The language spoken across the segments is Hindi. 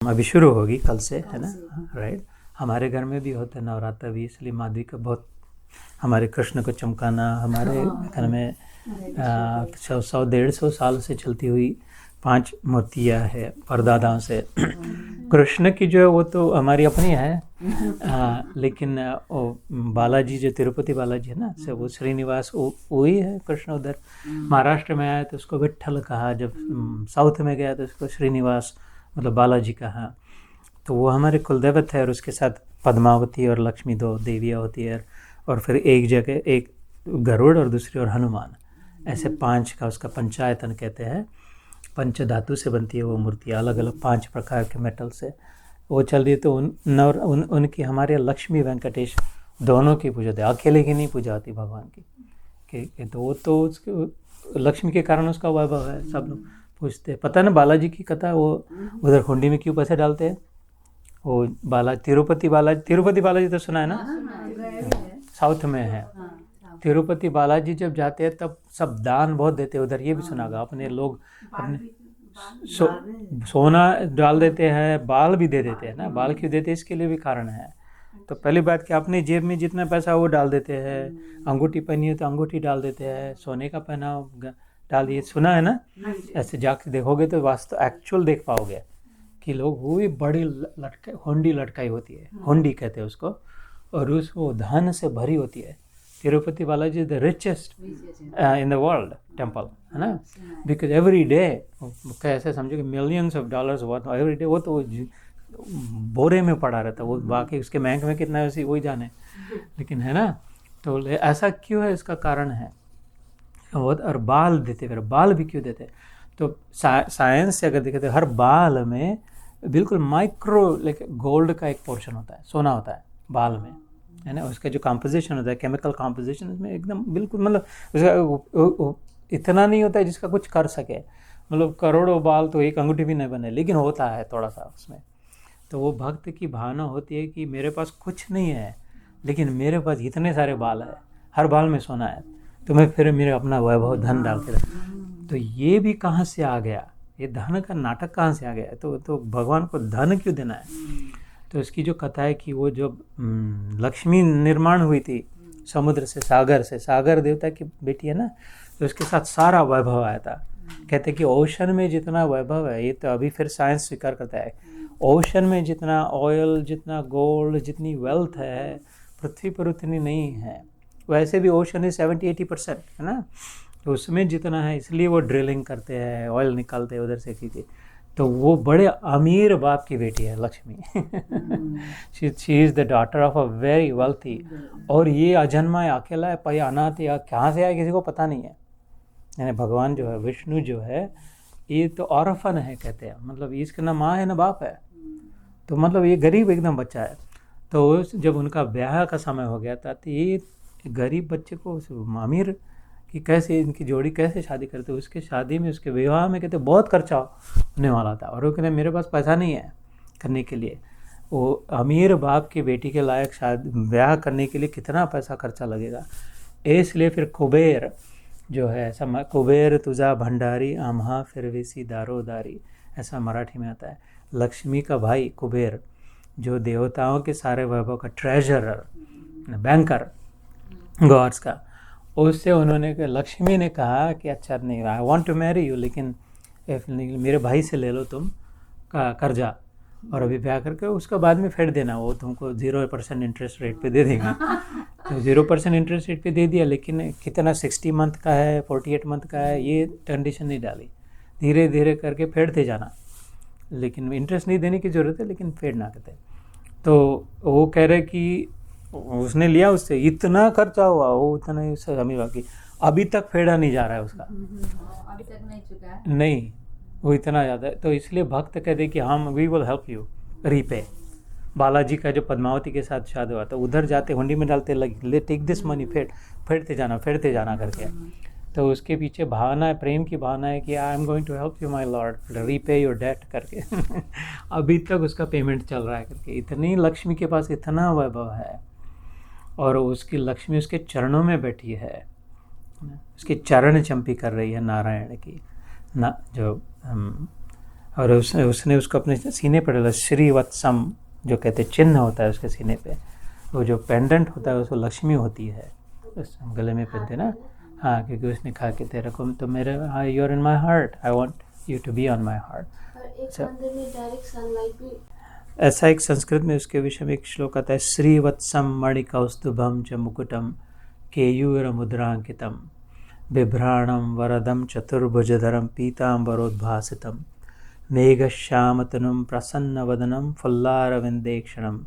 अभी शुरू होगी कल से, है ना, राइट। हमारे घर में भी होता है नवरात्र भी, इसलिए माधवी का बहुत, हमारे कृष्ण को चमकाना हमारे घर में 100-150 साल से चलती हुई 5 मूर्तियाँ है परदादाओं से। कृष्ण की जो है वो तो हमारी अपनी है, लेकिन वो बालाजी जो तिरुपति बालाजी है ना, से वो श्रीनिवास वो ही है कृष्ण। उधर महाराष्ट्र में आया तो उसको विट्ठल कहा, जब साउथ में गया तो उसको श्रीनिवास मतलब बालाजी कहा। तो वो हमारे कुलदेवत है, और उसके साथ पद्मावती और लक्ष्मी 2 देवियाँ होती है, और फिर एक जगह एक गरुड़ और दूसरी और हनुमान, ऐसे 5 का उसका पंचायतन कहते हैं। पंच धातु से बनती है वो मूर्ति, अलग अलग 5 प्रकार के मेटल से वो चल रही है। तो उनकी हमारे लक्ष्मी वेंकटेश दोनों की पूजा होती है, अकेले की नहीं पूजा होती भगवान की। तो वो तो उसके लक्ष्मी के कारण उसका वैभव है, सब लोग पूछते हैं। पता है ना बालाजी की कथा, वो उधर हुंडी में क्यों पैसे डालते हैं? वो तिरुपति बालाजी तो सुना है ना, साउथ में है। तिरुपति बालाजी जब जाते हैं तब सब दान बहुत देते हैं उधर, ये भी सुनागा। अपने लोग अपने सोना डाल देते हैं, बाल भी दे देते हैं ना। बाल क्यों देते हैं, इसके लिए भी कारण है। तो पहली बात कि अपने जेब में जितना पैसा वो डाल देते हैं, अंगूठी पहनी है तो अंगूठी डाल देते हैं, सोने का पहना डालिए, सुना है ना। ऐसे जाके देखोगे तो वास्तव एक्चुअल देख पाओगे कि लोग वो भी बड़ी हुंडी लटकाई होती है, हुंडी कहते हैं उसको, और वो धन से भरी होती है। Tirupati Balaji the richest in the world temple, है ना, बिकॉज एवरी डे कैसे समझो कि millions of dollars worth every day. वो तो बोरे में पड़ा रहता है वो, बाकी उसके बैंक में कितना है उसी वही जाने, लेकिन है ना। तो ऐसा क्यों है, इसका कारण है बहुत। और बाल देते, फिर बाल भी क्यों देते? तो साइंस से अगर देखें तो हर बाल में बिल्कुल माइक्रो गोल्ड का एक पोर्शन होता है, सोना होता है बाल में, है ना। उसका जो कॉम्पोजिशन होता है, केमिकल कॉम्पोजिशन, उसमें एकदम बिल्कुल मतलब उसका इतना नहीं होता है जिसका कुछ कर सके। मतलब करोड़ों बाल तो एक अंगूठी भी नहीं बने, लेकिन होता है थोड़ा सा उसमें। तो वो भक्त की भावना होती है कि मेरे पास कुछ नहीं है, लेकिन मेरे पास इतने सारे बाल है, हर बाल में सोना है, तो मैं फिर मेरे अपना वैभव धन डाल के तो ये भी कहाँ से आ गया, ये धन का नाटक कहाँ से आ गया? तो भगवान को धन क्यों देना है? तो इसकी जो कथा है कि वो जब लक्ष्मी निर्माण हुई थी समुद्र से, सागर देवता की बेटी है ना, तो उसके साथ सारा वैभव आया था। कहते कि ओशन में जितना वैभव है, ये तो अभी फिर साइंस स्वीकार करता है, ओशन में जितना ऑयल, जितना गोल्ड, जितनी वेल्थ है, पृथ्वी पर उतनी नहीं है। वैसे भी ओशन है 70-80%, है ना, तो उसमें जितना है, इसलिए वो ड्रिलिंग करते हैं, ऑयल निकालते हैं उधर से की। तो वो बड़े अमीर बाप की बेटी है Lakshmi. She is the daughter of a very wealthy, और ये अजन्मा है, अकेला है, पया अनाथ है, कहाँ से आया किसी को पता नहीं है। यानी भगवान जो है, विष्णु जो है, ये तो ऑर्फन है कहते हैं, मतलब इसका ना माँ है ना बाप है, तो मतलब ये गरीब एकदम बच्चा है। तो जब उनका ब्याह का समय हो गया था, तो ये गरीब बच्चे को अमीर कि कैसे इनकी जोड़ी कैसे शादी करते, उसके शादी में, उसके विवाह में कहते बहुत खर्चा होने वाला था, और वो कहते मेरे पास पैसा नहीं है करने के लिए। वो अमीर बाप की बेटी के लायक शादी ब्याह करने के लिए कितना पैसा खर्चा लगेगा, इसलिए फिर कुबेर जो है, ऐसा कुबेर तुझा भंडारी आम्हा फिरविसी दारोदारी, ऐसा मराठी में आता है। लक्ष्मी का भाई कुबेर, जो देवताओं के सारे वैभव का ट्रेजरर, बैंकर गॉड्स का, उससे उन्होंने लक्ष्मी ने कहा कि अच्छा नहीं, I want to marry you, लेकिन मेरे भाई से ले लो तुम कर्जा, और अभी ब्याह करके उसका बाद में फेड देना, वो तुमको 0% इंटरेस्ट रेट पे दे देगा। तो 0% इंटरेस्ट रेट पे दे दिया, लेकिन कितना 60 मंथ का है, 48 मंथ का है, ये कंडीशन नहीं डाली, धीरे धीरे करके फेडते जाना, लेकिन इंटरेस्ट नहीं देने की ज़रूरत है, लेकिन फेड ना करते। तो वो कह रहे कि उसने लिया, उससे इतना खर्चा हुआ, वो उतना ही उससे अमीर बाकी अभी तक फेड़ा नहीं जा रहा है उसका, अभी तक नहीं चुका है, नहीं, वो इतना ज़्यादा है। तो इसलिए भक्त कहते कि हम we will help you repay. Balaji का जो पद्मावती के साथ शादी हुआ था, उधर जाते हुंडी में डालते, ले टेक दिस मनी, फेडते जाना करके। तो उसके पीछे भावना है, प्रेम की भावना है कि I am going to help you my lord, repay your debt करके। अभी तक उसका पेमेंट चल रहा है करके। इतनी लक्ष्मी के पास इतना वैभव है, और उसकी लक्ष्मी उसके चरणों में बैठी है, उसके चरण चंपी कर रही है नारायण की ना, जो और उसने उसको अपने सीने पर डाला, श्रीवत्सम जो कहते चिन्ह होता है उसके सीने पे, वो जो पेंडेंट होता है उसको लक्ष्मी होती है, उस गले में पहनते ना। हाँ, क्योंकि उसने कहा कि तेरे को तो मेरे, you are in my heart, I want you to be on my heart. और एक मंदिर में डायरेक्ट सनलाइट भी। ऐसा एक संस्कृत में उसके विषय में एक श्लोक आता है, श्रीवत्सम मणिकौस्तुभम च मुकुटम केयूर मुद्रांकितम बिभ्राणम वरदम चतुर्भुजधरम पीतांबरोद्भासितम मेघश्यामतनुम प्रसन्नवदनम फुल्लारविंदेक्षणम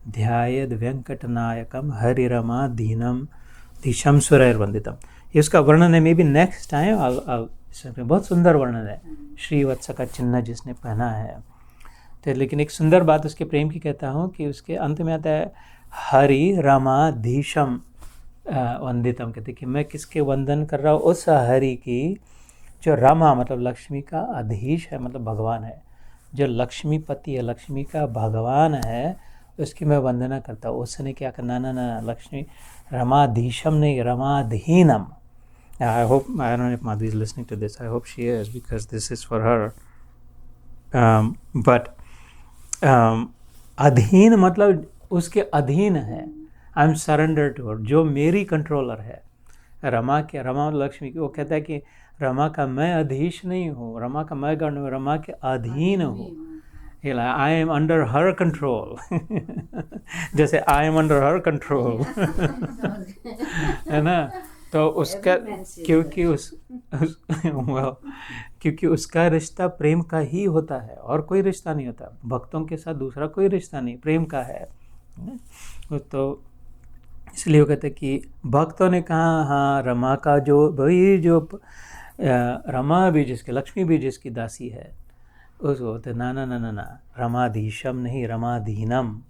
ध्यायेद वेंकटनायकम हरिरमा दीनम दिशम सुरैर्वंदितम। ये उसका वर्णन है, मे बी नेक्स्ट टाइम इसमें बहुत सुंदर वर्णन है श्रीवत्स का चिन्ह जिसने पहना है। तो लेकिन एक सुंदर बात उसके प्रेम की कहता हूँ कि उसके अंत में आता है हरि रमाधीशम वंदितम, कहते कि मैं किसके वंदन कर रहा हूँ, उस हरि की जो रमा मतलब लक्ष्मी का अधीश है, मतलब भगवान है, जो लक्ष्मीपति है, लक्ष्मी का भगवान है, उसकी मैं वंदना करता हूँ। उसने क्या करना, ना लक्ष्मी रमाधीशम नहीं, रमाधीनम। I hope, I don't know if Madhu is listening to this, I hope she is, because this is for her. But अधीन मतलब उसके अधीन है, I am surrender to her, जो मेरी कंट्रोलर है। रमा के, रमा लक्ष्मी की, वो कहता है कि रमा का मैं अधीश नहीं हूँ, रमा का मैं गण, रमा के अधीन हूँ। I am under her control जैसे I am under her control है ना। तो उसका क्योंकि क्योंकि उसका रिश्ता प्रेम का ही होता है, और कोई रिश्ता नहीं होता भक्तों के साथ, दूसरा कोई रिश्ता नहीं, प्रेम का है। तो इसलिए वो कहते कि भक्तों ने कहा हाँ रमा का जो वही जो रमा भी जिसके, लक्ष्मी भी जिसकी दासी है, उसको बोलते ना रमाधीशम नहीं, रमाधीनम,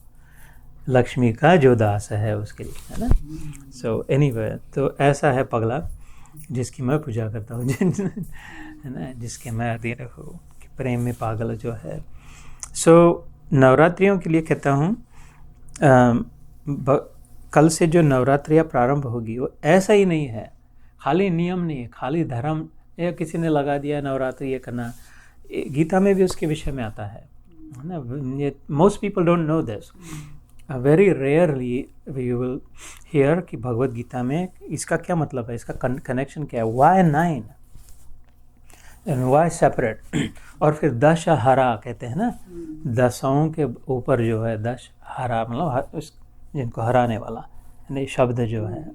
लक्ष्मी का जो दास है उसके लिए, है ना। सो एनीवे, तो ऐसा है पगला जिसकी मैं पूजा करता हूँ है ना, जिसके मैं अधीन हूँ, कि प्रेम में पागल जो है। सो नवरात्रियों के लिए कहता हूँ, कल से जो नवरात्रियाँ प्रारंभ होगी वो ऐसा ही नहीं है, खाली नियम नहीं है, खाली धर्म या किसी ने लगा दिया नवरात्रि ये करना। गीता में भी उसके विषय में आता है ना। ये most people don't know this, very rarely you will hear कि भगवत गीता में इसका क्या मतलब है, इसका कनेक्शन क्या है, वाई 9 एंड वाई सेपरेट। और फिर दशहरा कहते हैं ना, दसों के ऊपर जो है दशहरा, मतलब जिनको हराने वाला, यानी शब्द जो है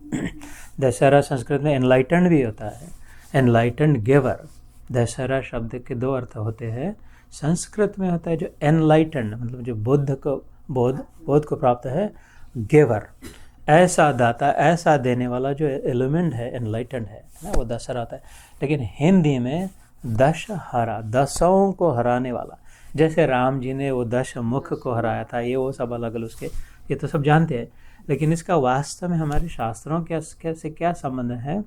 दशहरा संस्कृत में एनलाइटेंड भी होता है, एनलाइटेंड गिवर। दशहरा शब्द के 2 अर्थ होते हैं, संस्कृत में होता है जो एनलाइटेंड मतलब जो बुद्ध को बोध को प्राप्त है, गिवर ऐसा दाता, ऐसा देने वाला जो एलिमेंट है, एनलाइटेंड है ना, वो दशहरा होता है। लेकिन हिंदी में दशहरा, दसों को हराने वाला, जैसे राम जी ने वो 10 मुख को हराया था, ये वो सब अलग अलग उसके, ये तो सब जानते हैं। लेकिन इसका वास्तव में हमारे शास्त्रों से क्या संबंध है,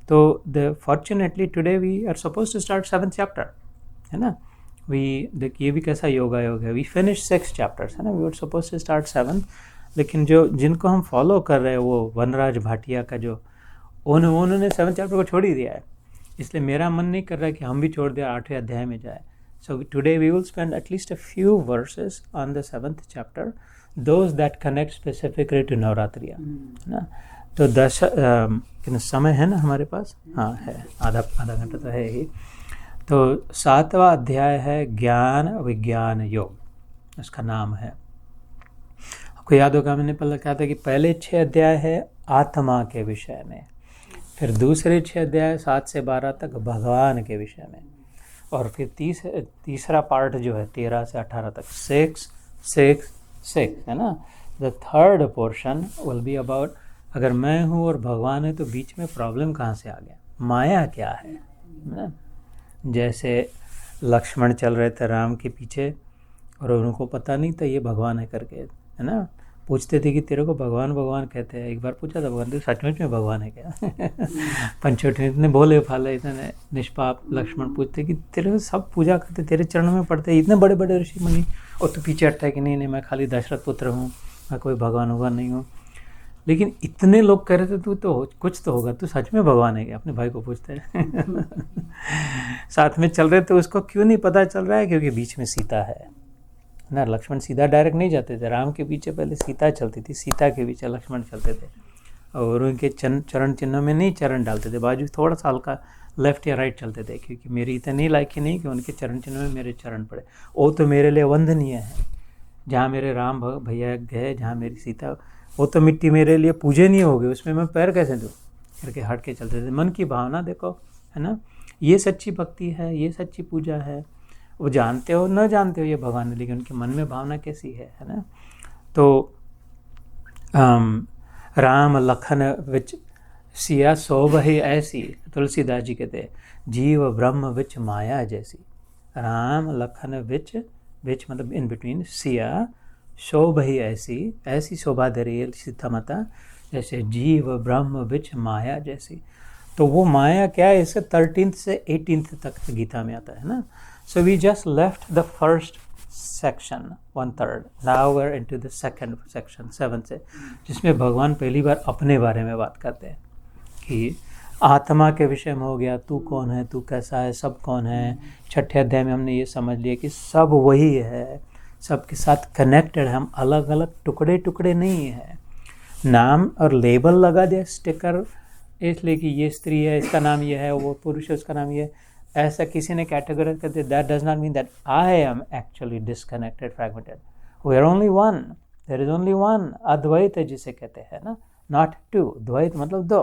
तो fortunately today we are suppose to start 7th chapter, है ना। ये भी कैसा योग है, वी फिनिश 6 चैप्टर्स, है ना, we were suppose to start 7th। लेकिन जिनको हम फॉलो कर रहे हैं, वो वनराज भाटिया का जो उन्होंने 7th चैप्टर को छोड़ ही दिया है, इसलिए मेरा मन नहीं कर रहा है कि हम भी छोड़ दें, 8वें अध्याय में जाए। So today we will spend at least a few verses on the 7th chapter, those that connect specifically to नवरात्रिया, है ना। तो कितना समय है ना हमारे पास, हाँ है, आधा घंटा तो है ही। तो 7वां अध्याय है ज्ञान विज्ञान योग, उसका नाम है। आपको याद होगा मैंने पहले कहा था कि पहले 6 अध्याय है आत्मा के विषय में, फिर दूसरे 6 अध्याय 7 से 12 तक भगवान के विषय में, और फिर तीसरा पार्ट जो है 13 से 18 तक 6 है ना। The third portion will be about, अगर मैं हूँ और भगवान है तो बीच में प्रॉब्लम कहाँ से आ गया, माया क्या है ना। जैसे लक्ष्मण चल रहे थे राम के पीछे और उनको पता नहीं था ये भगवान है करके, है ना। पूछते थे कि तेरे को भगवान भगवान कहते हैं। एक बार पूछा था भगवान, सचमुच में भगवान है क्या पंचवटी इतने भोले भाले, इतने निष्पाप लक्ष्मण पूछते कि तेरे सब पूजा करते, तेरे चरणों में पड़ते, इतने बड़े बड़े ऋषि मुनि, और तो पीछे हटता है कि नहीं मैं खाली दशरथ पुत्र हूँ, मैं कोई भगवान नहीं हूँ। लेकिन इतने लोग कह रहे थे तू तो कुछ तो होगा, तू सच में भगवान है क्या? अपने भाई को पूछते हैं साथ में चल रहे थे, उसको क्यों नहीं पता चल रहा है? क्योंकि बीच में सीता है ना। लक्ष्मण सीधा डायरेक्ट नहीं जाते थे, राम के पीछे पहले सीता चलती थी, सीता के पीछे लक्ष्मण चलते थे, और उनके चरण चिन्हों में नहीं चरण डालते थे, बाजू थोड़ा सा हल्का लेफ्ट या राइट चलते थे, क्योंकि मेरी इतनी लायकी नहीं कि उनके चरण चिन्हों में मेरे चरण पड़े। वो तो मेरे लिए वंदनीय है। जहाँ मेरे राम भैया गए, जहाँ मेरी सीता, वो तो मिट्टी मेरे लिए पूजनीय हो गई, उसमें मैं पैर कैसे दूँ करके हट के चलते थे। मन की भावना देखो, है ना, ये सच्ची भक्ति है, ये सच्ची पूजा है। वो जानते हो न जानते हो ये भगवान है, लेकिन उनके मन में भावना कैसी है ना। तो राम लखन विच सिया शोभहि ऐसी, तुलसीदास जी कहते हैं जीव ब्रह्म विच माया जैसी। राम लखन विच मतलब इन बिटवीन, सिया शोभहि ऐसी, ऐसी शोभा दे रही है सीता माता जैसे जीव ब्रह्म विच माया जैसी। तो वो माया क्या है, इससे 13th से 18th तक गीता में आता है ना। So we just left the first section 1/3, now we're into the second section 7 से, जिसमें भगवान पहली बार अपने बारे में बात करते हैं कि आत्मा के विषय में हो गया, तू कौन है, तू कैसा है, सब कौन है। छठे अध्याय में हमने ये समझ लिया कि सब वही है, सबके साथ कनेक्टेड है, हम अलग अलग टुकड़े टुकड़े नहीं है। नाम और लेबल लगा दिया, स्टिकर, इसलिए कि ये स्त्री है इसका नाम ये है, वो पुरुष है उसका नाम ये है, ऐसा किसी ने कैटेगराइज कर दिया। That does not mean that I am actually disconnected, fragmented. We are only one, there is only one. Advaita है जिसे कहते हैं ना, नॉट टू। द्वैत मतलब दो,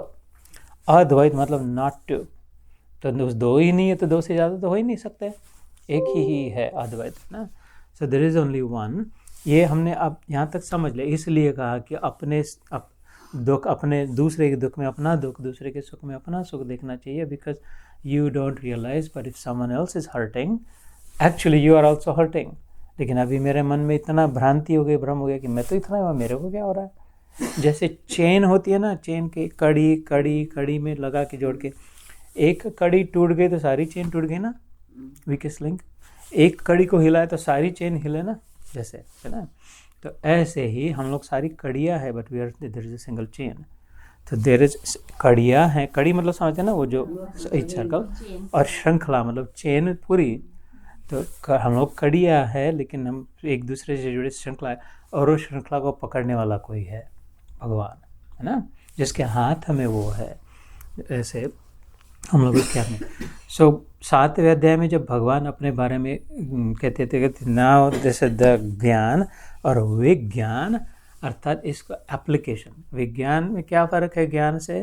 अद्वैत मतलब नॉट टू। तो दो ही नहीं है तो दो से ज़्यादा तो हो ही नहीं सकते, एक ही है अद्वैत ना। So there is only one. ये हमने अब यहाँ तक समझ लिया। इसलिए कहा कि अपने दुख, अपने दूसरे के दुख में अपना दुख, दूसरे के सुख में अपना सुख देखना चाहिए, because you don't realize, but if someone else is hurting, actually you are also hurting. लेकिन अभी मेरे मन में इतना भ्रांति हो गई, भ्रम हो गया कि मैं तो इतना हुआ, मेरे को क्या हो रहा है। जैसे चेन होती है ना, चेन के कड़ी में लगा के जोड़ के, एक कड़ी टूट गई तो सारी चेन टूट गई ना, वीकेस्ट लिंक। एक कड़ी को हिलाए तो सारी चेन हिले ना, जैसे है ना। तो ऐसे ही हम लोग सारी कड़ियाँ है, but we are there is a single chain. तो देर इज कड़ियाँ हैं, कड़ी मतलब समझते हैं ना, वो जो सर्कल, और श्रृंखला मतलब चेन पूरी। तो हम लोग कड़ियाँ है, लेकिन हम एक दूसरे से जुड़े श्रृंखला है, और उस श्रृंखला को पकड़ने वाला कोई है, भगवान है ना, जिसके हाथ में वो है। ऐसे हम लोग क्या में। सो 7वें अध्याय में जब भगवान अपने बारे में कहते थे कि नाउ दिस इज द ज्ञान और विज्ञान, अर्थात इसको एप्लीकेशन। विज्ञान में क्या फ़र्क है ज्ञान से?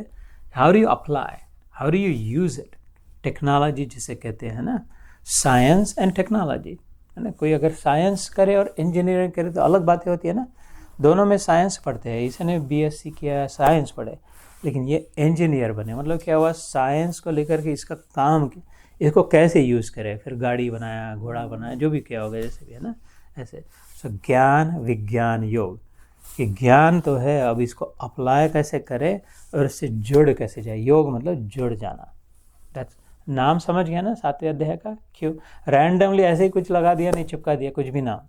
How do you apply, how do you use it. Technology जिसे कहते हैं ना, साइंस एंड टेक्नोलॉजी है ना। कोई अगर साइंस करे और इंजीनियरिंग करे तो अलग बातें होती है ना, दोनों में साइंस पढ़ते हैं। इसने BSc किया, साइंस पढ़े, लेकिन ये इंजीनियर बने, मतलब क्या हुआ, साइंस को लेकर के इसका काम, इसको कैसे यूज़ करे, फिर गाड़ी बनाया, घोड़ा बनाया, जो भी क्या होगा, जैसे भी है ना ऐसे। सो ज्ञान विज्ञान योग, कि ज्ञान तो है, अब इसको अप्लाई कैसे करें और इससे जुड़ कैसे जाए। योग मतलब जुड़ जाना। दैट्स नाम समझ गया ना 7वें अध्याय का। क्यों रैंडमली ऐसे ही कुछ लगा दिया, नहीं चिपका दिया कुछ भी नाम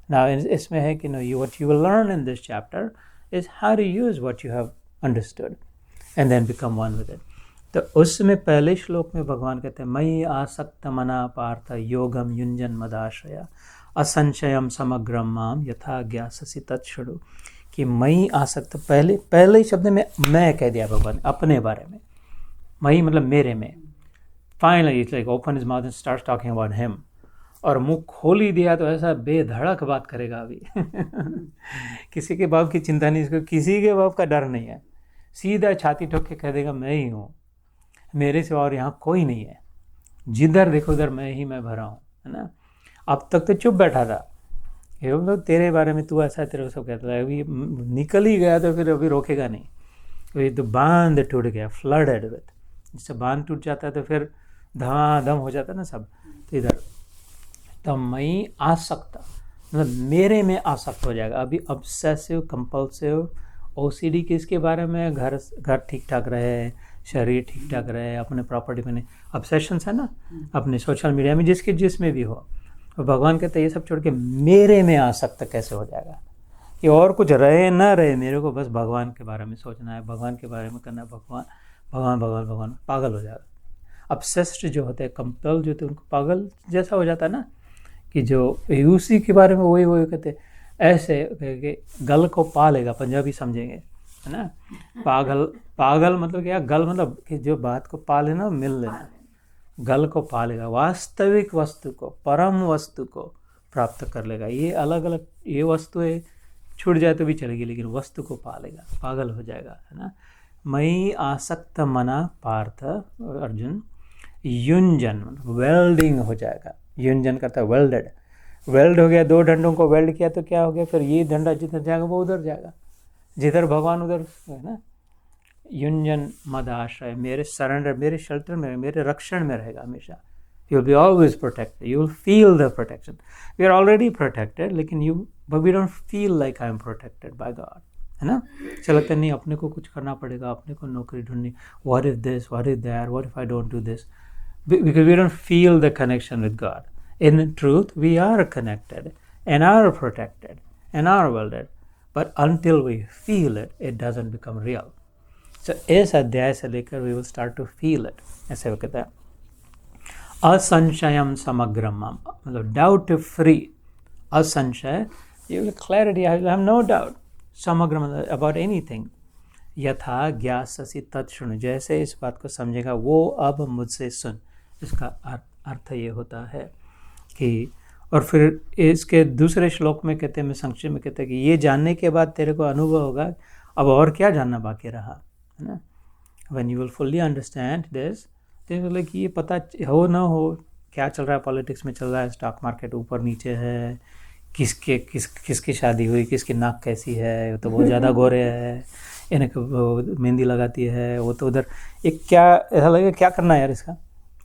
ना। इसमें है कि no, you what you will learn in this chapter is how to use what you have understood and then become one with it. तो उसमें पहले श्लोक में भगवान कहते हैं, मयि आसक्त मना पार्थ योगम युंजन मदाश्रया असंशयम समग्रम माम यथा ज्ञाससि तत्क्षणु। कि मई आसक्त, पहले ही शब्द में मैं कह दिया भगवान अपने बारे में। मई मतलब मेरे में। Finally it's like open his mouth and start talking about him. और मुंह खोल ही दिया तो ऐसा बेधड़क बात करेगा अभी किसी के बाप की चिंता नहीं, इसको किसी के बाप का डर नहीं है। सीधा छाती ठोक के कह देगा मैं ही हूँ, मेरे से और यहाँ कोई नहीं है, जिधर देखो उधर मैं भरा हूँ, है ना। अब तक तो चुप बैठा था, ये लोग तेरे बारे में तू ऐसा है, तेरे को सब कहता है। अभी निकल ही गया तो फिर अभी रोकेगा नहीं। तो ये तो बांध टूट गया, फ्लडेड विद। जिससे बांध टूट जाता है तो फिर धमाधम हो जाता है ना सब। तो इधर तो मई आसक्त मतलब मेरे में आसक्त हो जाएगा। अभी ऑब्सेसिव कंपल्सिव OCD किसके बारे में? घर ठीक ठाक रहे, शरीर ठीक ठाक रहे, अपने प्रॉपर्टी में नहीं। ऑब्सेशंस है ना, अपने सोशल मीडिया में जिसमें भी हो। और भगवान कहते हैं ये सब छोड़ के मेरे में आसक्त कैसे हो जाएगा। कि और कुछ रहे ना रहे, मेरे को बस भगवान के बारे में सोचना है, भगवान के बारे में करना है, भगवान भगवान भगवान भगवान, पागल हो जाएगा। ऑब्सेस्ड जो होते हैं, कंपल जो होते हैं, उनको पागल जैसा हो जाता है ना, कि जो उसी के बारे में वही वही कहते हैं, ऐसे कि गल को पा लेगा, पंजाबी समझेंगे, है ना। पागल, पागल मतलब क्या, गल मतलब कि जो बात को पा लेना, मिल लेना, गल को पा लेगा, वास्तविक वस्तु को, परम वस्तु को प्राप्त कर लेगा। ये अलग अलग ये वस्तुएं छूट जाए तो भी चलेगी, लेकिन वस्तु को पा लेगा, पागल हो जाएगा, है ना। मई आसक्त मना पार्थ अर्जुन, युंजन वेल्डिंग हो जाएगा, युंजन करता है वेल्डेड, वेल्ड हो गया, दो डंडों को वेल्ड किया तो क्या हो गया, फिर ये डंडा जिधर जाएगा वो उधर जाएगा, जिधर भगवान उधर, है ना। युंजन मद आश्रय, मेरे सरेंडर, मेरे शेल्टर में, मेरे रक्षण में रहेगा हमेशा। You will be always protected, you will feel the protection. We are already protected, लेकिन but we don't feel like I am protected by God, है ना। चलो लगता नहीं अपने को कुछ करना पड़ेगा, अपने को नौकरी ढूंढनी, what is this, what is that, what if I don't do this, because we don't feel the connection with God. In truth, we are connected and are protected and are welded, but until we feel it, it doesn't become real. So, इस अध्याय से लेकर we will start to feel it. ऐसे वो कहता है असंशयम समग्रम, मतलब doubt free, असंशय, you will clarity, I have no doubt, समग्रम about anything, यथा ज्ञास्यसि तत्शृणु, जैसे इस बात को समझेगा वो अब मुझसे सुन। इसका अर्थ ये होता है कि, और फिर इसके दूसरे श्लोक में कहते हैं, मैं संक्षेप में कहते हैं कि ये जानने के बाद तेरे को अनुभव होगा अब और क्या जानना बाकी रहा, है ना। When you will fully understand this, like ये पता हो ना हो क्या चल रहा है, पॉलिटिक्स में चल रहा है, स्टॉक मार्केट ऊपर नीचे है, किसकी शादी हुई, किसकी नाक कैसी है, वो तो बहुत ज़्यादा गोरे है, इन्हें मेहंदी लगाती है, वो तो उधर एक क्या ऐसा लगेगा क्या करना है यार इसका,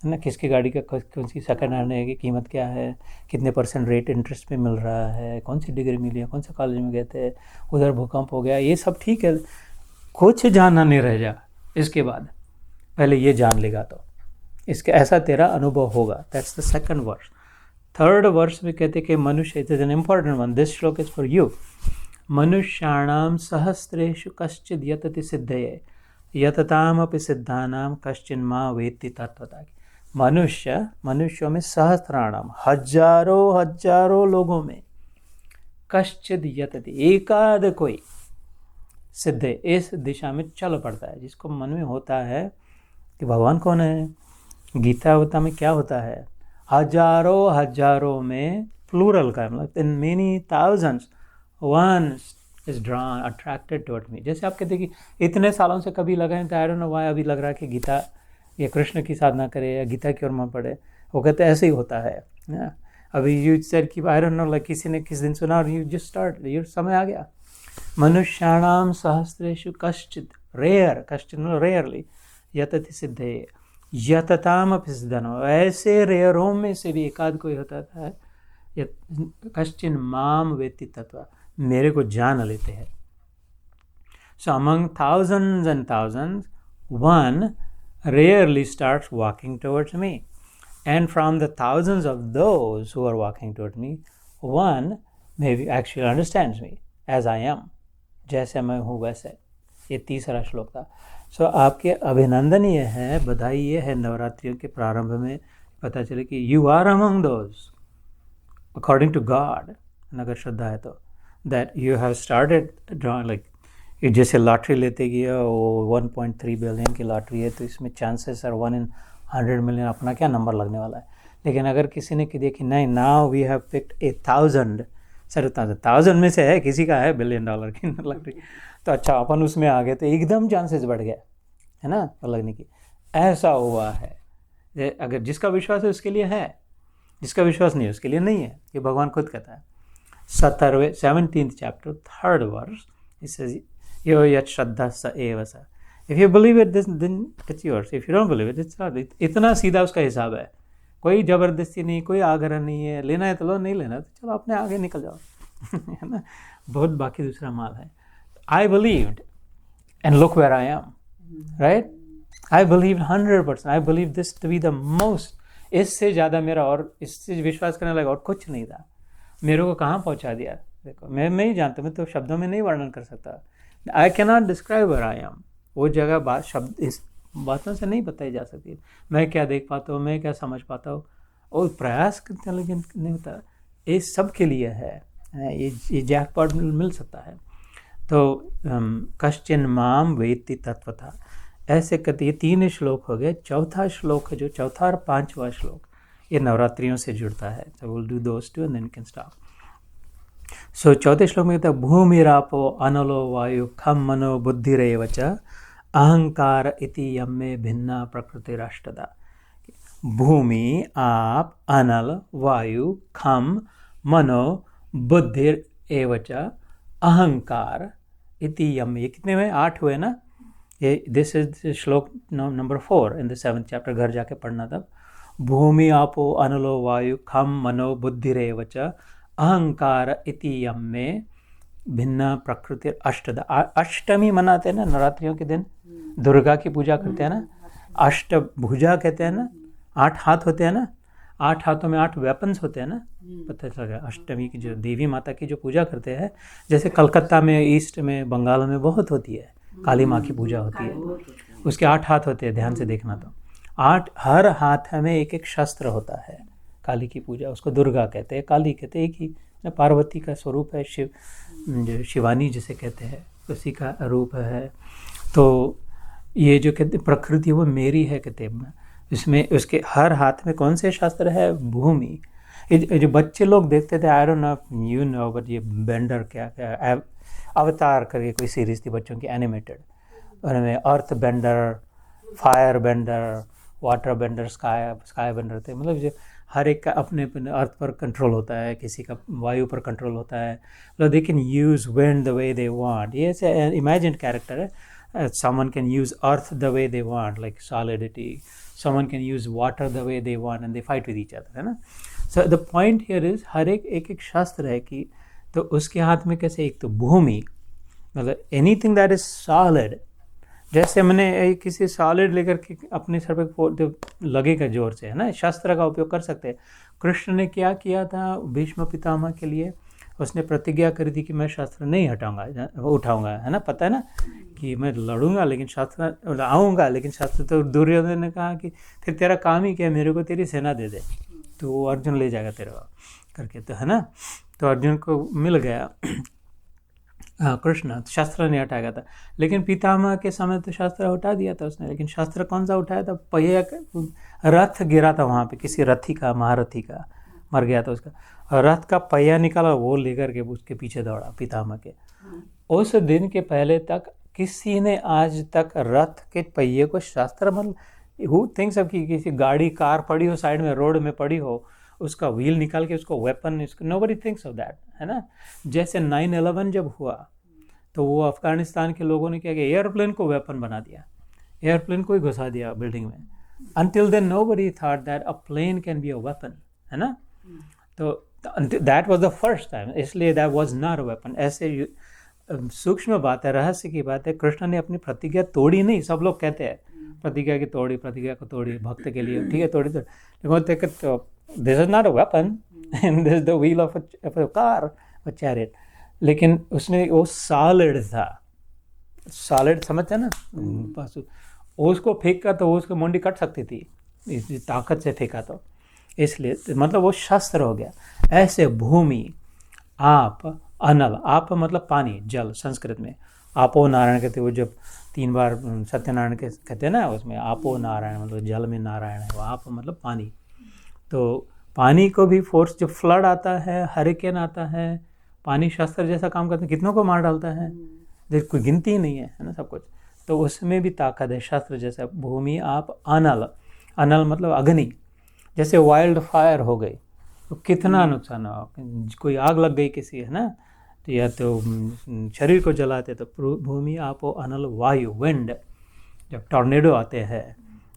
है ना। किसकी गाड़ी का कौन सी सेकंड हैंड है, की कीमत क्या है, कितने % रेट इंटरेस्ट पे मिल रहा है, कौन सी डिग्री मिली है, कौन से कॉलेज में गए थे, उधर भूकंप हो गया, ये सब ठीक है, कुछ जानना नहीं रह जा इसके बाद, पहले ये जान लेगा तो इसके ऐसा तेरा अनुभव होगा। That's the second verse. Third verse में कहते कि मनुष्य, it is an important one, this shloka is for you, मनुष्याणाम सहस्रेषु कश्चिद यतति सिद्धये यततामपि सिद्धानाम कश्चिन मां वेत्ति तत्वता। मनुष्यों में सहस्राणाम, हजारों लोगों में, कश्चिद यतति, एकाध कोई, सिद्ध इस दिशा में चल पड़ता है, जिसको मन में होता है कि भगवान कौन है, गीता में क्या होता है, हजारों में, प्लूरल का मतलब in many thousands, one is drawn attracted toward me. जैसे आप कहते हैं कि इतने सालों से कभी लगा है, तो आई डोंट नो व्हाई अभी लग रहा है कि गीता या कृष्ण की साधना करे या गीता की ओर मन पड़े, वो कहते हैं ऐसे ही होता है ना। अभी यू सेड कि आई डोंट नो, लाइक किसी ने किस दिन सुना और यू जस्ट स्टार्ट, ये समय आ गया। मनुष्याणाम सहस्रेषु कश्चित, रेयर, कश्चित रेयरली, यतति सिद्धे यततामपि सिद्धनो, ऐसे रेयरों में से भी एकाध कोई होता था, कश्चिन माम वेत्ति तत्व, मेरे को जान लेते हैं। सो among thousands and thousands, one rarely starts walking towards me, and from the thousands of those who are walking towards me, one maybe actually understands me as I am, जैसे मैं हूँ वैसे। ये तीसरा श्लोक था। सो आपके अभिनंदन ये है, बधाई ये है, नवरात्रियों के प्रारंभ में पता चले कि you are among those according to God, अगर श्रद्धा है तो, that you have started drawing, like जैसे लॉटरी लेते गया, वो 1.3 बिलियन की लॉटरी है, तो इसमें चांसेस आर 1 in 100 million, अपना क्या नंबर लगने वाला है। लेकिन अगर किसी ने देखी कि नहीं, now we have picked 1,000, sir 1,000 में से है, किसी का है $1 billion की लॉटरी, तो अच्छा अपन उसमें आ गए, तो एकदम चांसेस बढ़ गया, है ना, लगने की। ऐसा हुआ है, अगर जिसका विश्वास है उसके लिए है, जिसका विश्वास नहीं है उसके लिए नहीं है। ये भगवान खुद कहता है। 17th chapter 3rd verse, it says यो यत् श्रद्धा स एव स, if you believe it then it's yours, if you don't believe it it's not. इतना सीधा उसका हिसाब है, कोई ज़बरदस्ती नहीं, कोई आग्रह नहीं है, लेना है तो लो, नहीं लेना तो चलो अपने आगे निकल जाओ, है ना, बहुत बाकी दूसरा माल है। I believed and look where I am, right, I believe 100%, I believe this to be the most, इससे ज़्यादा मेरा और इससे विश्वास करने लगा और कुछ नहीं था। मेरे को कहाँ पहुँचा दिया, देखो मैं नहीं जानता, मैं तो शब्दों में नहीं वर्णन कर सकता। I can not describe where I am. वो जगह बात शब्द इस बातों से नहीं बताई जा सकती। मैं क्या देख पाता हूँ, मैं क्या समझ पाता हूँ, और प्रयास करते हैं लेकिन नहीं होता। ये सब के लिए है, ये जैकपॉट मिल सकता है। तो कश्चिन माम वेत्ति तत्वथा, ऐसे कहते ये 3 श्लोक हो गए। चौथा श्लोक है, जो चौथा और 5वां श्लोक, ये नवरात्रियों से जुड़ता है। तो will do those two and then can stop. So चौथे श्लोक में कहता है भूमिरापो अनलो वायु खम मनो बुद्धिरेव च अहंकार इति यम्मे भिन्ना प्रकृतिराष्टदा। भूमि, आप, अनल, वायु, खम, मनो, बुद्धिर एव च अहंकार इति यम्मे। ये कितने हुए? 8 हुए ना। ये दिस इज श्लोक number 4 in the 7th chapter. घर जाके पढ़ना तब। भूमि, आपो, अनलो, वायु, खम, मनो, बुद्धिरेव च अहंकार इति यम्मे भिन्न प्रकृति अष्टदा। अष्टमी मनाते हैं ना नवरात्रियों के दिन, दुर्गा की पूजा करते हैं ना। अष्टभुजा कहते हैं ना, 8 हाथ होते हैं ना, 8 हाथों में 8 वेपन्स होते हैं ना। पता चल गया। अष्टमी की जो देवी माता की जो पूजा करते हैं, जैसे कलकत्ता में, ईस्ट में, बंगाल में बहुत होती है, काली माँ की पूजा होती है, उसके 8 हाथ होते हैं। ध्यान से देखना तो 8, हर हाथ में एक एक शस्त्र होता है। काली की पूजा, उसको दुर्गा कहते हैं, काली कहते हैं। एक ही पार्वती का स्वरूप है, शिवानी जिसे कहते हैं, उसी का रूप है। तो ये जो कहते प्रकृति वो मेरी है कहते हैं, इसमें उसके हर हाथ में कौन से शस्त्र है? भूमि। ये जो बच्चे लोग देखते थे, I don't know you know, but ये बेंडर क्या अवतार करके कोई सीरीज थी बच्चों की एनिमेटेड, उनमें earth bender, fire bender, water bender, sky bender थे। मतलब जो हर एक का अपने अर्थ पर कंट्रोल होता है, किसी का वायु पर कंट्रोल होता है। मतलब they can use wind the way they want. ये ऐसे इमेजिन्ड कैरेक्टर है। someone can use earth the way they want, like solidity. Someone can use water the way they want, and they fight with each other, है ना। So the point here is हर एक शास्त्र है कि तो उसके हाथ में कैसे, एक तो भूमि, मतलब एनीथिंग दैट इज सॉलिड। जैसे मैंने किसी सॉलिड लेकर के अपने सर पे लगेगा जोर से, है ना, शस्त्र का उपयोग कर सकते हैं। कृष्ण ने क्या किया था भीष्म पितामह के लिए? उसने प्रतिज्ञा करी थी कि मैं शस्त्र नहीं उठाऊंगा, है ना। पता है ना कि मैं लड़ूंगा लेकिन शस्त्र आऊँगा, लेकिन शस्त्र तो दुर्योधन ने कहा कि फिर तेरा काम ही क्या, मेरे को तेरी सेना दे दे, तो अर्जुन ले जाएगा तेरा करके, तो है ना। तो अर्जुन को मिल गया कृष्ण, शस्त्र नहीं हटाया था। लेकिन पितामह के समय तो शस्त्र उठा दिया था उसने। लेकिन शस्त्र कौन सा उठाया था? पहिया, रथ गिरा था वहाँ पे, किसी रथी का, महारथी का मर गया था उसका, और रथ का पहिया निकाला, वो लेकर के उसके पीछे दौड़ा पितामह के। उस दिन के पहले तक किसी ने आज तक रथ के पहिए को शस्त्र, मतलब हु थिंक्स ऑफ कि किसी गाड़ी, कार पड़ी हो साइड में, रोड में पड़ी हो, उसका व्हील निकाल के उसको weapon, nobody thinks of that, है ना। जैसे 9/11 जब हुआ तो वो अफगानिस्तान के लोगों ने क्या किया, एयरप्लेन को वेपन बना दिया, एयरप्लेन को ही घुसा दिया बिल्डिंग में। Until then nobody thought that a plane can be a weapon, है ना। तो that was the first time, इसलिए that was not a weapon. ऐसे सूक्ष्म बात है, रहस्य की बात है। कृष्ण ने अपनी प्रतिज्ञा तोड़ी नहीं। सब लोग कहते हैं प्रतिज्ञा को तोड़ी भक्त के लिए, ठीक है, तोड़ी तो, लेकिन this is not a weapon, this is the wheel of a car, a chariot. लेकिन उसने वो सॉलिड था, सॉलिड समझते ना, उसको फेंका तो उसको मुंडी कट सकती थी, इस ताकत से फेंका तो, इसलिए मतलब वो शस्त्र हो गया। ऐसे भूमि, आप, अनल, आप मतलब पानी, जल संस्कृत में, आपो नारायण कहते हैं। वो जब 3 बार सत्यनारायण के कहते हैं ना, उसमें आपो नारायण मतलब जल में नारायण है, वो आप मतलब पानी। तो पानी को भी फोर्स, जब फ्लड आता है, हरिकेन आता है, पानी शस्त्र जैसा काम करता है, कितनों को मार डालता है, कोई गिनती ही नहीं है ना, सब कुछ। तो उसमें भी ताकत है शस्त्र जैसा। भूमि, आप, अनल, अनल मतलब अग्नि। जैसे वाइल्ड फायर हो गई तो कितना नुकसान हो, कोई आग लग गई किसी, है ना, तो या तो शरीर को जलाते। तो भूमि, आपो, अनल, वायु, विंड, जब टॉर्नेडो आते हैं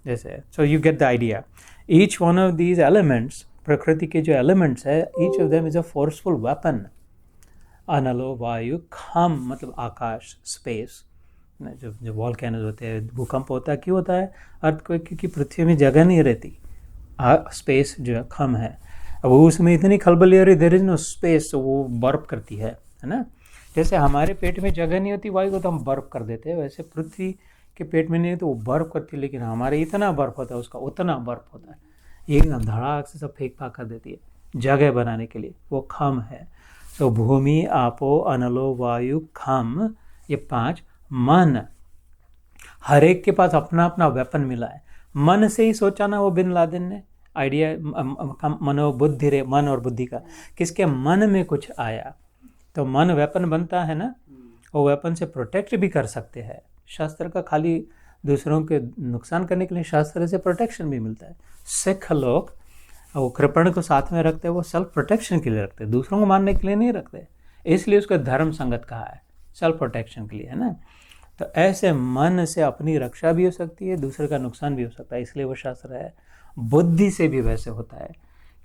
जैसे। So you get the idea. Each one of these elements, प्रकृति के जो एलिमेंट्स है, each of them is a forceful weapon. अनलो, वायु, खम मतलब आकाश, स्पेस। जो वॉल्केनोज होते हैं, भूकंप होता है, क्यों होता है? अर्थक्वेक, क्योंकि पृथ्वी में जगह नहीं रहती, स्पेस जो खम है। अब वो उसमें इतनी खलबली हो रही, देयर इज नो स्पेस, वो बर्फ करती है ना। जैसे हमारे पेट में जगह नहीं होती वायु को तो हम बर्फ कर देते हैं, वैसे पृथ्वी के पेट में नहीं है तो वो बर्फ करती है, लेकिन हमारे इतना बर्फ होता है उसका उतना बर्फ होता है, एकदम धड़ाक से सब फेंक फाक कर देती है जगह बनाने के लिए, वो खम है। तो भूमि, आपो, अनलो, वायु, खम, ये 5 मन, हर एक के पास अपना अपना वेपन मिला है। मन से ही सोचा ना वो बिन लादेन ने आइडिया, मनोबुद्धि रे, मन और बुद्धि का, किसके मन में कुछ आया तो मन वेपन बनता है ना, वो वेपन से प्रोटेक्ट भी कर सकते हैं। शास्त्र का खाली दूसरों के नुकसान करने के लिए, शास्त्र से प्रोटेक्शन भी मिलता है। सिख लोग वो कृपण को साथ में रखते हैं, वो सेल्फ प्रोटेक्शन के लिए रखते हैं, दूसरों को मारने के लिए नहीं रखते, इसलिए उसको धर्म संगत कहा है, सेल्फ प्रोटेक्शन के लिए, है ना। तो ऐसे मन से अपनी रक्षा भी हो सकती है, दूसरे का नुकसान भी हो सकता है, इसलिए वो शास्त्र है। बुद्धि से भी वैसे होता है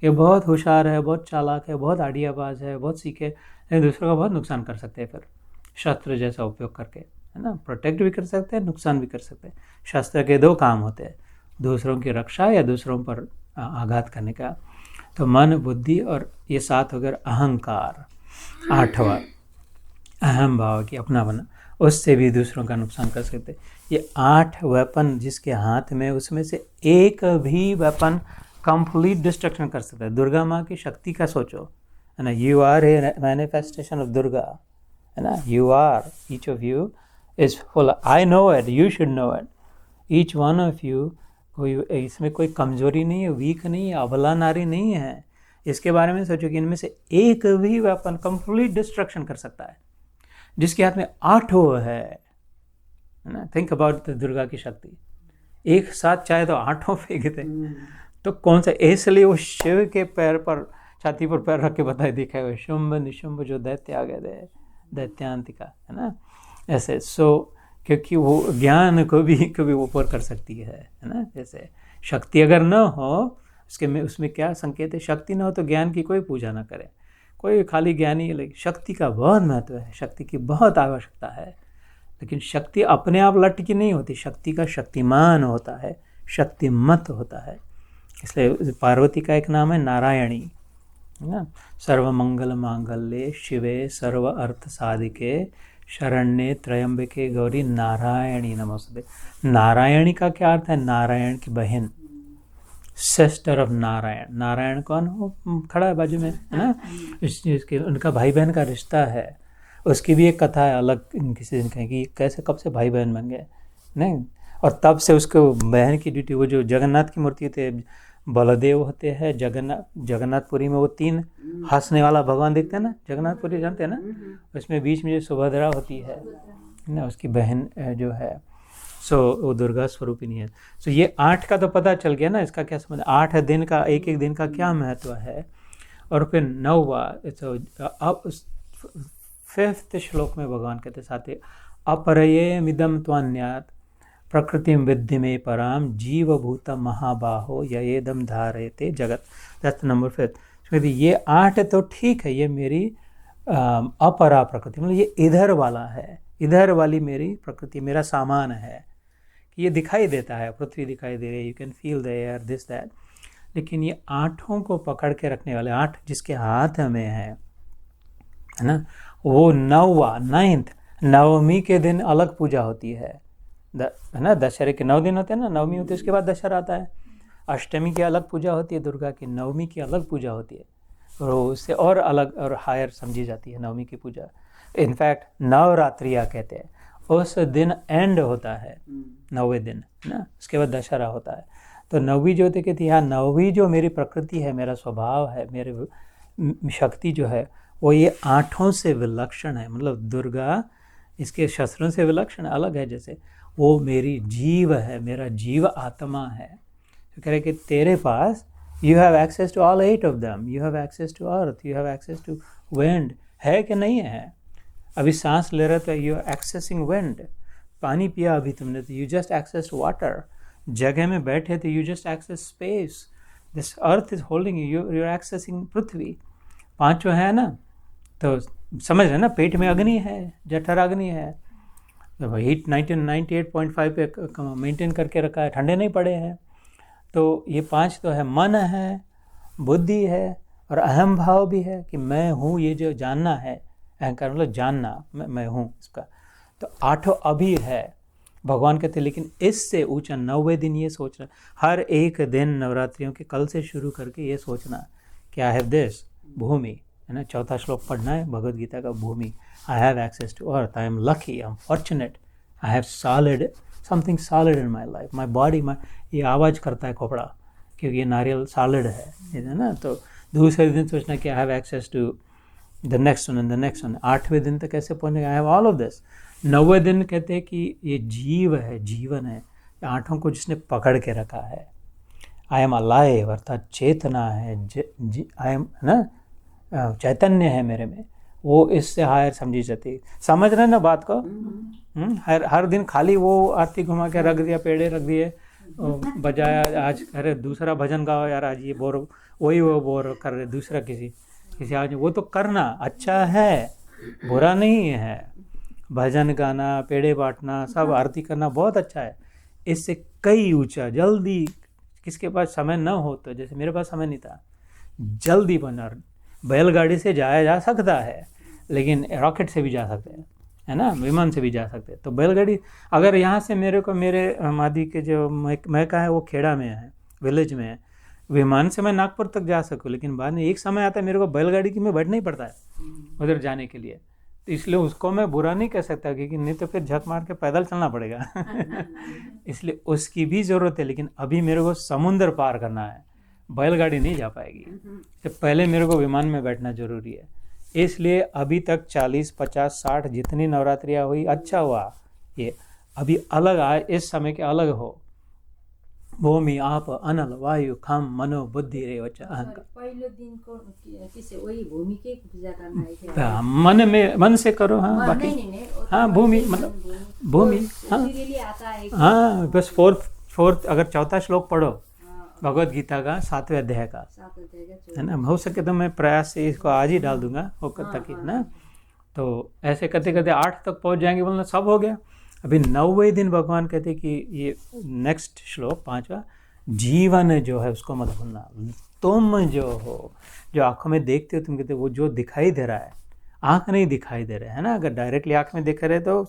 कि बहुत होशियार है, बहुत चालाक है, बहुत आइडियाबाज है, बहुत सीखे, लेकिन दूसरों का बहुत नुकसान कर सकते हैं फिर शास्त्र जैसा उपयोग करके, है ना। प्रोटेक्ट भी कर सकते हैं, नुकसान भी कर सकते हैं। शास्त्र के 2 काम होते हैं, दूसरों की रक्षा या दूसरों पर आघात करने का। तो मन, बुद्धि और ये 7 हो गए। अहंकार 8वां, अहम भाव की अपना बना, उससे भी दूसरों का नुकसान कर सकते। ये 8 वेपन जिसके हाथ में, उसमें से एक भी वेपन कंप्लीट डिस्ट्रक्शन कर सकता है। दुर्गा माँ की शक्ति का सोचो, है ना, you are a manifestation of Durga, है ना, you are, each of you is full, I know it, you should know it, each one of you, कोई इसमें कोई कमजोरी नहीं है, वीक नहीं है, अबला नारी नहीं है। इसके बारे में सोचो कि इनमें से एक भी वेपन कंप्लीट डिस्ट्रक्शन कर सकता है, जिसके हाथ में 8 है ना। थिंक अबाउट द दुर्गा की शक्ति, एक साथ चाहे तो 8 फेंकते, तो कौन सा, इसलिए वो शिव के पैर पर, छाती पर पैर रख के बताए दिखाए हुए, शुंभ निशुंभ जो दैत्य आ गए थे, दैत्यांतिका, है ना, ऐसे। सो क्योंकि वो ज्ञान को भी कभी ऊपर कर सकती है ना। जैसे शक्ति अगर न हो, उसके में उसमें क्या संकेत है, शक्ति न हो तो ज्ञान की कोई पूजा ना करे, कोई खाली ज्ञानी है, लेकिन शक्ति का बहुत महत्व है, शक्ति की बहुत आवश्यकता है। लेकिन शक्ति अपने आप लट की नहीं होती, शक्ति का शक्तिमान होता है, शक्तिमत होता है। इसलिए पार्वती का एक नाम है नारायणी, है ना। सर्वमंगल मांगल्ये शिवे सर्व अर्थ साधिके शरण्ये त्र्यंबके गौरी नारायणी नमोस्तुते। नारायणी का क्या अर्थ है, नारायण की बहन, सिस्टर ऑफ नारायण। नारायण कौन हो, खड़ा है बाजू में, है ना, इसके उनका भाई बहन का रिश्ता है। उसकी भी एक कथा है अलग, किसी दिन कहेंगे कैसे कब से भाई बहन बन गए, नहीं। और तब से उसको बहन की ड्यूटी, वो जो जगन्नाथ की मूर्ति थे, बलदेव होते हैं, जगन्नाथपुरी में वो 3 हंसने वाला भगवान दिखते हैं ना, जगन्नाथपुरी जानते हैं ना, उसमें बीच में जो सुभद्रा होती है ना, उसकी बहन जो है, सो वो दुर्गा स्वरूपिणी है। सो ये 8 का तो पता चल गया ना, इसका क्या संबंध, 8 दिन का, एक एक दिन का क्या महत्व है। और फिर 9वां, अब 5th श्लोक में भगवान कहते साथ, अपरये मिदम त्वन्यात् प्रकृतिम विद्धि में पराम जीवभूत महाबाहो येदम धारयते जगत। That's number 5। ये 8 तो ठीक है, ये मेरी अपरा प्रकृति, मतलब ये इधर वाला है, इधर वाली मेरी प्रकृति, मेरा सामान है कि ये दिखाई देता है, पृथ्वी दिखाई दे रही है, you can feel the air, this that. लेकिन ये 8 को पकड़ के रखने वाले, 8 जिसके हाथ में है ना, वो 9th नवमी के दिन अलग पूजा होती है ना। दशहरे के 9 दिन होते हैं ना, नवमी होती है, उसके बाद दशहरा आता है। अष्टमी की अलग पूजा होती है दुर्गा की, नवमी की अलग पूजा होती है, और उससे और अलग और हायर समझी जाती है नवमी की पूजा। इनफैक्ट नवरात्रियाँ कहते हैं, उस दिन एंड होता है 9वें दिन ना, उसके बाद दशहरा होता है। तो 9वीं जो होती कहती है, हाँ 9वीं जो मेरी प्रकृति है, मेरा स्वभाव है, मेरे शक्ति जो है, वो ये 8 से विलक्षण है। मतलब दुर्गा इसके शस्त्रों से विलक्षण अलग है, जैसे वो मेरी जीव है, मेरा जीव आत्मा है। तो कह रहे कि तेरे पास, you have access to all 8 of them, you have access to earth, you have access to wind, है कि नहीं है। अभी सांस ले रहे तो यू आर एक्सेसिंग विंड, पानी पिया अभी तुमने तो यू जस्ट एक्सेस वाटर, जगह में बैठे तो you just access space, this earth is holding you, you are accessing पृथ्वी। 5 है ना, तो समझ रहे ना, पेट में अग्नि है, जठर अग्नि है, तो हीट 98.5 पे मेंटेन करके रखा है, ठंडे नहीं पड़े हैं। तो ये 5 तो है, मन है, बुद्धि है, और अहम भाव भी है कि मैं हूँ, ये जो जानना है, अहंकार मतलब जानना, मैं हूँ इसका। तो 8 अभी है, भगवान कहते, लेकिन इससे ऊंचा 9वें दिन ये सोचना, हर एक दिन नवरात्रियों के कल से शुरू करके ये सोचना कि आई हैव दिस भूमि, है ना, 4था श्लोक पढ़ना है भगवद गीता का, भूमि, I have access to earth, I am lucky, I am fortunate, I have solid something solid in my life, my body, ये आवाज़ करता है खोपड़ा क्योंकि ये नारियल सॉलिड है ना। तो दूसरे दिन सोचना कि I have access to the next one and the next one. 8वें दिन तक कैसे पहुँचेगा, I have all of this. 9वें दिन कहते हैं कि ये जीव है, जीवन है, 8 को जिसने पकड़ के रखा है, आई एम अलाइव अर्थात चेतना है, आई एम ना, चैतन्य है मेरे में, वो इससे हायर समझी जाती है। समझ रहे ना बात को? हर दिन खाली वो आरती घुमा के रख दिया, पेड़े रख दिए, बजाया, आज अरे दूसरा भजन गाओ यार, आज ये बोर, वही वो बोर कर रहे, दूसरा किसी आज, वो तो करना अच्छा है, बुरा नहीं है, भजन गाना, पेड़े बांटना, सब आरती करना बहुत अच्छा है। इससे कई ऊंचा, जल्दी, किसके पास समय न हो तो, जैसे मेरे पास समय नहीं था, जल्दी बना, बैलगाड़ी से जाया जा सकता है, लेकिन रॉकेट से भी जा सकते हैं, है ना, विमान से भी जा सकते हैं। तो बैलगाड़ी अगर यहाँ से मेरे को, मेरे मादी के जो मैका है वो खेड़ा में है, विलेज में है, विमान से मैं नागपुर तक जा सकूँ, लेकिन बाद में एक समय आता है मेरे को बैलगाड़ी की में बैठना ही पड़ता है उधर जाने के लिए। तो इसलिए उसको मैं बुरा नहीं कह सकता, क्योंकि नहीं तो फिर झक मार के पैदल चलना पड़ेगा इसलिए उसकी भी ज़रूरत है। लेकिन अभी मेरे को समुद्र पार करना है, बैलगाड़ी नहीं जा पाएगी, तो पहले मेरे को विमान में बैठना ज़रूरी है। इसलिए अभी तक 40, 50, 60 जितनी नवरात्रियाँ हुई, अच्छा हुआ ये अभी अलग आए, इस समय के अलग हो, भूमि, आप, अनल, वायु, खम, मनो, बुद्धि, रेवच, अहंकार। पहिलो दिनको किसे वही भूमि के पूजा करना है क्या? मन में, मन से करो। हाँ, बाकी नहीं, हाँ, भूमि मतलब भूमि, हाँ, बस फोर्थ अगर 4था श्लोक पढ़ो भगवद गीता का 7वें अध्याय का, है ना, हो सके तो मैं प्रयास से इसको आज ही डाल दूंगा तक, है ना। तो ऐसे करते करते 8 तक पहुंच जाएंगे, बोलना सब हो गया। अभी 9वें दिन भगवान कहते कि ये नेक्स्ट श्लोक 5वां, जीवन जो है उसको मत भूलना। तुम जो हो, जो आंखों में देखते हो, तुम कहते वो जो दिखाई दे रहा है, आंख नहीं दिखाई दे रहा है ना, अगर डायरेक्टली आंख में देख रहे तो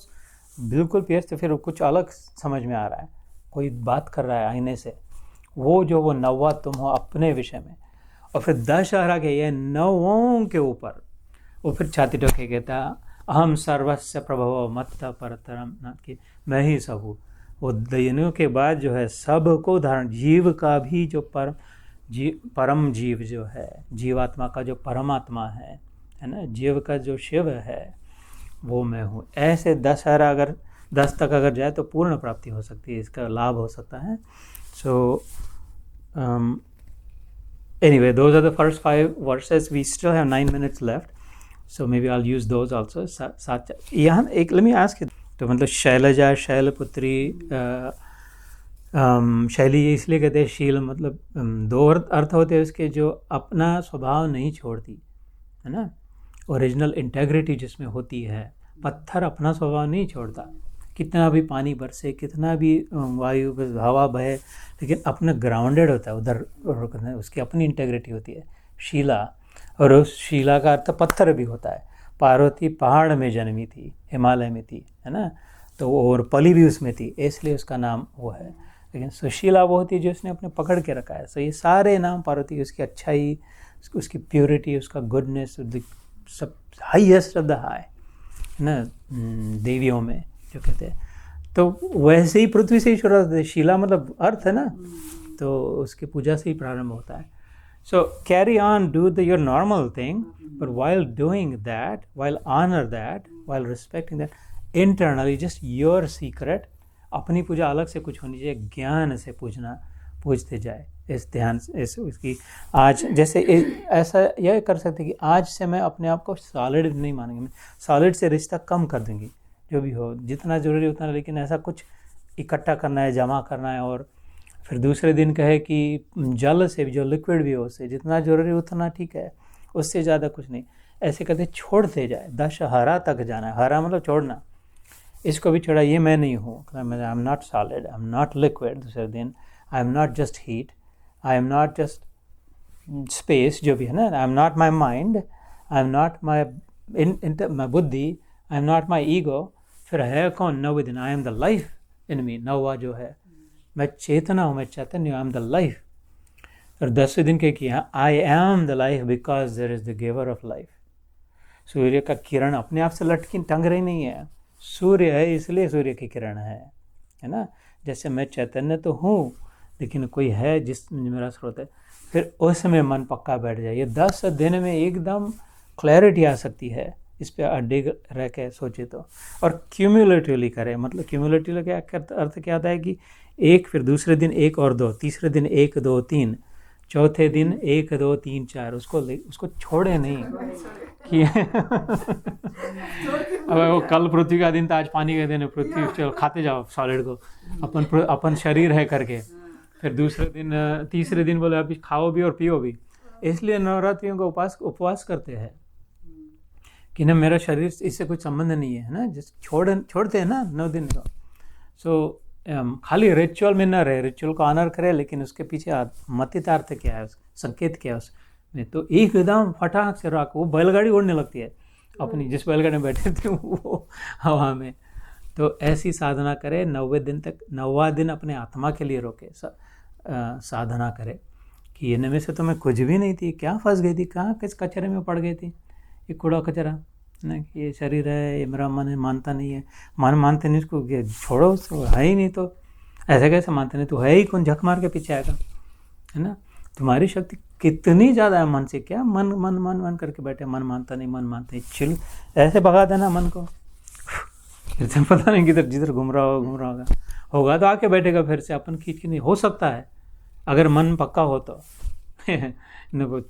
बिल्कुल पियर्स, तो फिर कुछ अलग समझ में आ रहा है, कोई बात कर रहा है आईने से, वो जो वो 9वां तुम हो अपने विषय में। और फिर दशहरा के ये 9 के ऊपर वो फिर छाती ठोके कहता, अहम सर्वस्य प्रभव मत्त परतरम, ना कि मैं ही सब हूँ। वो दिनों के बाद जो है सबको धारण, जीव का भी जो परम जीव जो है, जीवात्मा का जो परमात्मा है ना, जीव का जो शिव है वो मैं हूँ। ऐसे दशहरा अगर 10 तक अगर जाए तो पूर्ण प्राप्ति हो सकती है, इसका लाभ हो सकता है। सो anyway, those are the first 5 verses. We still have 9 minutes left, so maybe I'll use those also. यहाँ एक let me ask you, तो मतलब शैलजा, शैलपुत्री, शैली इसलिए कहते हैं, शील मतलब 2 अर्थ होते हैं उसके, जो अपना स्वभाव नहीं छोड़ती, है ना, ओरिजिनल इंटेग्रिटी जिसमें होती है। पत्थर अपना स्वभाव नहीं छोड़ता, कितना भी पानी बरसे, कितना भी वायु हवा बहे, लेकिन अपना ग्राउंडेड होता है उधर, उसकी अपनी इंटेग्रिटी होती है, शीला। और उस शीला का अर्थ पत्थर भी होता है। पार्वती पहाड़ में जन्मी थी, हिमालय में थी, है ना, तो और पली भी उसमें थी, इसलिए उसका नाम वो है। लेकिन सुशीला वो होती है जो उसने अपने पकड़ के रखा है। सो ये सारे नाम पार्वती की, उसकी अच्छाई, उसकी प्योरिटी, उसका गुडनेस, सब हाईएस्ट ऑफ द हाई, है ना, देवियों में जो कहते हैं। तो वैसे ही पृथ्वी से ही शुरुआत है, शीला मतलब अर्थ है ना, तो उसकी पूजा से ही प्रारंभ होता है। So carry on, do your normal thing, but while doing that, while honour that, while respecting that, internally just your secret. अपनी पूजा अलग से कुछ होनी चाहिए, ज्ञान से पूजते जाए, इस ध्यान से, उसकी आज जैसे ऐसा यह कर सकते कि आज से मैं अपने आप को सॉलिड नहीं मानेंगे, मैं सॉलिड से रिश्ता कम कर देंगी, जो भी हो जितना ज़रूरी उतना, लेकिन ऐसा कुछ इकट्ठा करना है, जमा करना है। और फिर दूसरे दिन कहे कि जल से भी, जो लिक्विड भी हो, उससे जितना ज़रूरी उतना ठीक है, उससे ज़्यादा कुछ नहीं। ऐसे करते छोड़ते जाए, दशहरा तक जाना है, हरा मतलब छोड़ना, इसको भी छोड़ा, ये मैं नहीं हूँ, I am not solid, I am not liquid. दूसरे दिन I am not just heat, I am not just space जो भी है ना, I am not my mind, I am not my my बुद्धि, I am not my ego, फिर है कौन? नौवे दिन I am the life in me, नौवा जो है मैं चेतना हूँ, मैं चैतन्य, आई एम द लाइफ। फिर 10वें दिन क्या किया? I am the life because there is the giver of life. सूर्य का किरण अपने आप से लटकी टंग रही नहीं है, सूर्य है इसलिए सूर्य की किरण है ना। जैसे मैं चैतन्य तो हूँ, लेकिन कोई है जिस मेरा स्रोत है, फिर उसमें मन पक्का बैठ जाए। ये 10 दिन में एकदम क्लैरिटी आ सकती है, इस पर अड्डे रह के सोचे तो। और क्यूमुलेटिवली करें, मतलब क्यूमुलेटिवली क्या अर्थ क्या होता है कि एक, फिर दूसरे दिन 1 और 2, तीसरे दिन 1 2 3, चौथे दिन 1 2 3 4, उसको छोड़े नहीं कि अब वो कल पृथ्वी का दिन था, आज पानी का दिन है, पृथ्वी चलो खाते जाओ सॉलिड को, अपन शरीर है करके। फिर दूसरे दिन, तीसरे दिन बोले अभी खाओ भी और पियो भी। इसलिए नवरात्रियों का उपवास करते हैं कि ना मेरा शरीर इससे कुछ संबंध नहीं है ना, जिस छोड़ते हैं ना 9 दिन का। सो खाली रिचुअल में ना रहे, रिचुअल को ऑनर करे, लेकिन उसके पीछे मतितार्थ क्या है, संकेत क्या है उसमें। तो एकदम फटाक से राख, वो बैलगाड़ी उड़ने लगती है अपनी, जिस बैलगाड़ी में बैठे थे वो हवा में। तो ऐसी साधना करे 90 दिन तक। 9वां दिन अपने आत्मा के लिए रोके, साधना करे कि इनमें से तो मैं कुछ भी नहीं थी, क्या फंस गई थी, कहाँ किस कचरे में पड़ गई थी, ये कूड़ा कचरा ना, ये शरीर है, ये मेरा मन है, मानता नहीं है, मन मानते नहीं इसको, छोड़ो उसको, है ही नहीं तो ऐसे कैसे मानते नहीं, तो है ही कौन, झक मार के पीछे आएगा, है ना। तुम्हारी शक्ति कितनी ज़्यादा है मन से, क्या मन मन मन मन करके बैठे, मन मानता नहीं, मन मानते नहीं, चिल ऐसे भगा देना मन को, फिर से पता नहीं किधर जिधर घूम रहा होगा तो आके बैठेगा फिर से, अपन खींच के नहीं हो सकता है, अगर मन पक्का हो तो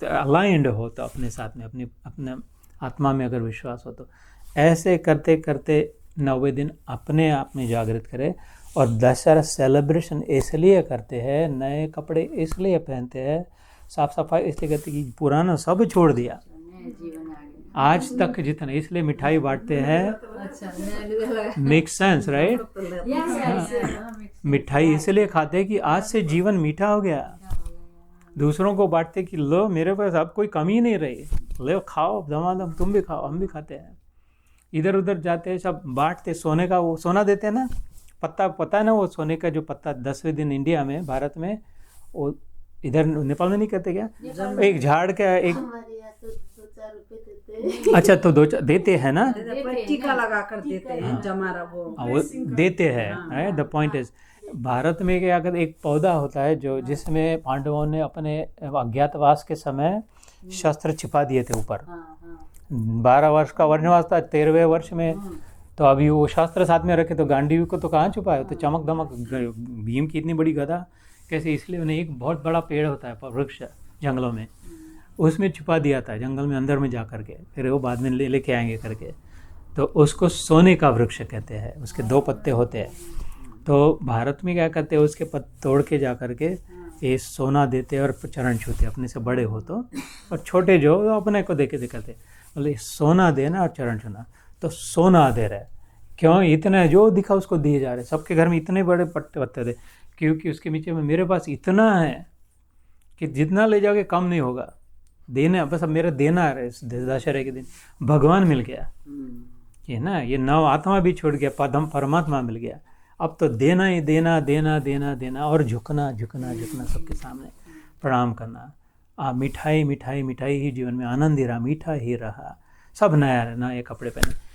अलाइंड हो तो अपने साथ में, अपने आत्मा में अगर विश्वास हो तो। ऐसे करते करते 90 दिन अपने आप में जागृत करे। और दशहरा सेलिब्रेशन इसलिए करते हैं, नए कपड़े इसलिए पहनते हैं, साफ सफाई इसलिए करते कि पुराना सब छोड़ दिया, आज तक जितना, इसलिए मिठाई बांटते हैं। Make sense right? मिठाई इसलिए खाते हैं कि आज से जीवन मीठा हो गया। दूसरों को बांटते कि लो मेरे पास अब कोई कमी नहीं रही, ले खाओ दमादम, तुम भी खाओ, हम भी खाते हैं। इधर उधर जाते हैं सब बांटते, सोने का वो सोना देते हैं ना, पता है ना, वो सोने का जो पत्ता 10वें दिन इंडिया में, भारत में, वो इधर नेपाल में नहीं करते क्या, एक झाड़ का एक, हमारे यहाँ तो 2-4 रुपए देते हैं। अच्छा तो 2 देते हैं ना, टीका लगा कर देते हैं, जमारा वो देते हैं, right. The point is, Bharat में क्या कहते, एक पौधा होता है जो, जिसमें पांडवों ने अपने अज्ञातवास के समय शस्त्र छिपा दिए थे ऊपर। 12 वर्ष का वनवास था, 13वें वर्ष में तो अभी वो शास्त्र साथ में रखे, तो गांडीव को तो कहाँ छुपाए, तो चमक दमक भीम की इतनी बड़ी गदा कैसे, इसलिए उन्हें एक बहुत बड़ा पेड़ होता है वृक्ष जंगलों में, उसमें छुपा दिया था जंगल में अंदर में जा करके, फिर वो बाद में लेके आएंगे करके, तो उसको सोने का वृक्ष कहते हैं, उसके 2 पत्ते होते हैं। तो भारत में क्या करते हैं, उसके पत्ते तोड़ के जा करके ये सोना देते और चरण छूते, अपने से बड़े हो तो, और छोटे जो अपने को देके करते, बोले सोना देना और चरण छूना। तो सोना दे रहे, क्यों, इतना जो दिखा उसको दिए जा रहे, सबके घर में इतने बड़े पत्ते थे, क्योंकि उसके नीचे में मेरे पास इतना है कि जितना ले जाओगे कम नहीं होगा, देना बस, अब मेरा देना है। इस दशहरे के दिन भगवान मिल गया, ये ना, ये नव आत्मा भी छूट गया, पदम परमात्मा मिल गया, अब तो देना ही देना, देना देना देना, और झुकना झुकना झुकना, सबके सामने प्रणाम करना। मिठाई मिठाई मिठाई ही जीवन में आनंद ही रहा, मीठा ही रहा, सब नया नए कपड़े पहने।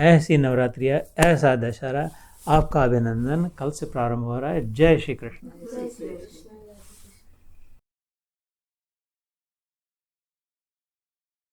ऐसी नवरात्रि है, ऐसा दशहरा। आपका अभिनंदन, कल से प्रारंभ हो रहा है। जय श्री कृष्ण। जय श्री कृष्ण।